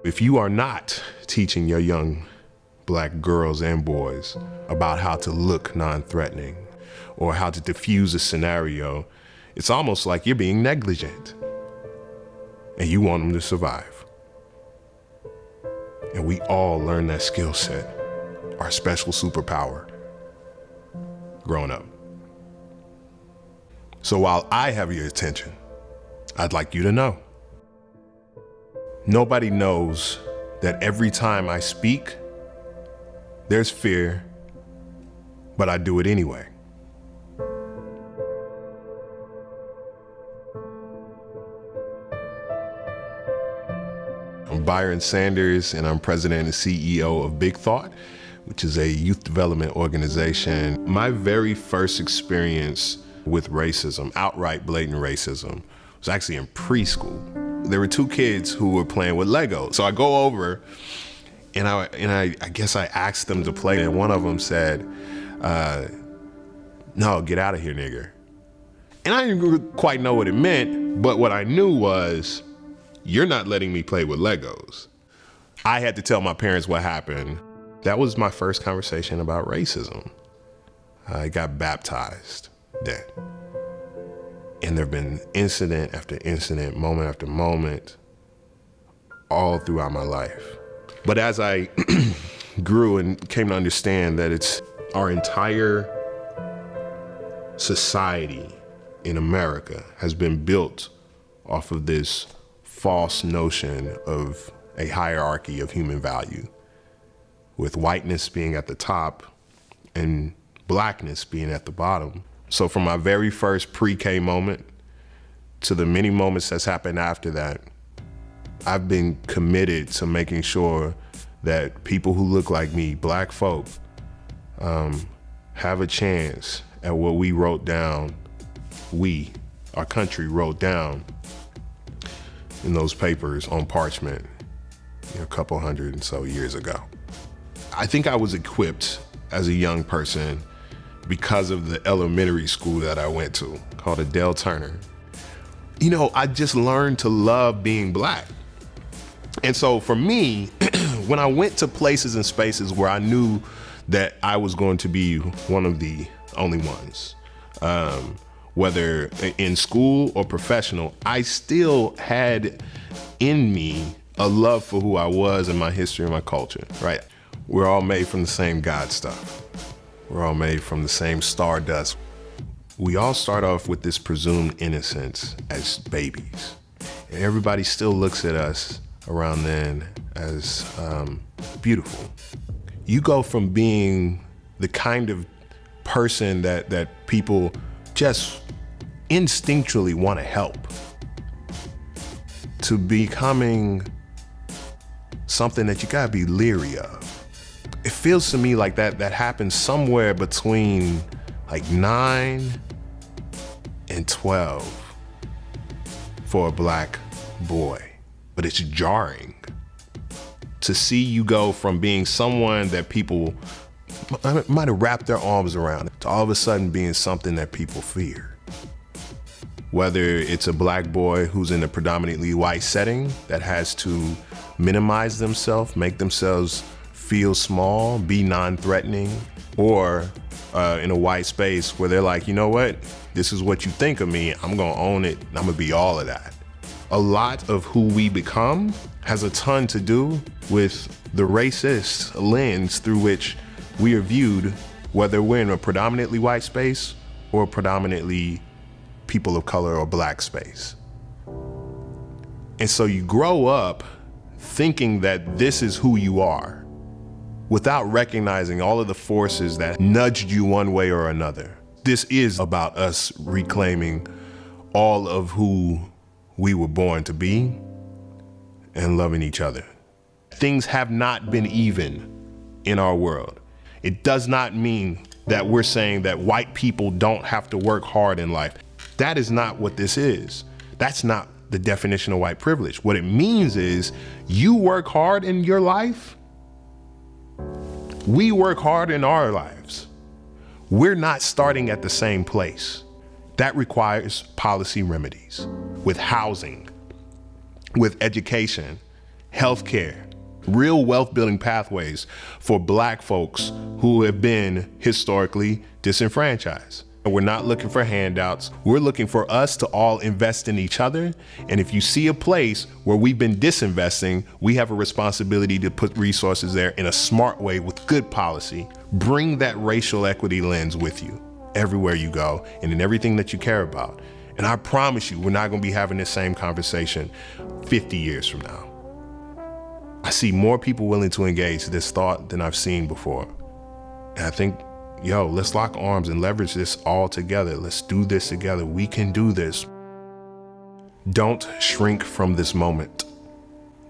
If you are not teaching your young Black girls and boys about how to look non-threatening or how to diffuse a scenario, it's almost like you're being negligent and you want them to survive. And we all learn that skill set, our special superpower, growing up. So while I have your attention, I'd like you to know. Nobody knows that every time I speak, there's fear, but I do it anyway. I'm Byron Sanders, and I'm president and CEO of Big Thought, which is a youth development organization. My very first experience with racism, outright blatant racism, was actually in preschool. There were two kids who were playing with Legos. So I go over and I guess I asked them to play, and one of them said, no, get out of here, nigger. And I didn't quite know what it meant, but what I knew was, you're not letting me play with Legos. I had to tell my parents what happened. That was my first conversation about racism. I got baptized then. And there've been incident after incident, moment after moment, all throughout my life. But as I grew and came to understand that it's our entire society in America has been built off of this false notion of a hierarchy of human value, with whiteness being at the top and blackness being at the bottom. So from my very first pre-K moment to the many moments that's happened after that, I've been committed to making sure that people who look like me, Black folk, have a chance at what we wrote down, our country wrote down in those papers on parchment, a couple hundred and so years ago. I think I was equipped as a young person because of the elementary school that I went to, called Adele Turner. I just learned to love being Black. And so for me, when I went to places and spaces where I knew that I was going to be one of the only ones, whether in school or professional, I still had in me a love for who I was and my history and my culture, right? We're all made from the same God stuff. We're all made from the same stardust. We all start off with this presumed innocence as babies. And everybody still looks at us around then as beautiful. You go from being the kind of person that people just instinctually want to help to becoming something that you gotta be leery of. It feels to me like that happens somewhere between like 9 and 12 for a Black boy. But it's jarring to see you go from being someone that people might have wrapped their arms around to all of a sudden being something that people fear. Whether it's a Black boy who's in a predominantly white setting that has to minimize themselves, make themselves feel small, be non-threatening, or in a white space where they're like, you know what? This is what you think of me. I'm gonna own it. And I'm gonna be all of that. A lot of who we become has a ton to do with the racist lens through which we are viewed, whether we're in a predominantly white space or a predominantly people of color or Black space. And so you grow up thinking that this is who you are, without recognizing all of the forces that nudged you one way or another. This is about us reclaiming all of who we were born to be and loving each other. Things have not been even in our world. It does not mean that we're saying that white people don't have to work hard in life. That is not what this is. That's not the definition of white privilege. What it means is you work hard in your life, we work hard in our lives. We're not starting at the same place. That requires policy remedies with housing, with education, healthcare, real wealth building pathways for Black folks who have been historically disenfranchised. We're not looking for handouts. We're looking for us to all invest in each other. And if you see a place where we've been disinvesting, we have a responsibility to put resources there in a smart way with good policy. Bring that racial equity lens with you everywhere you go and in everything that you care about. And I promise you, we're not going to be having this same conversation 50 years from now. I see more people willing to engage this thought than I've seen before. And I think, let's lock arms and leverage this all together. Let's do this together. We can do this. Don't shrink from this moment.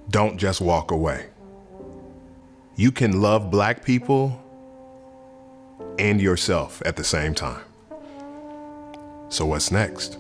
Don't just walk away. You can love Black people and yourself at the same time. So what's next?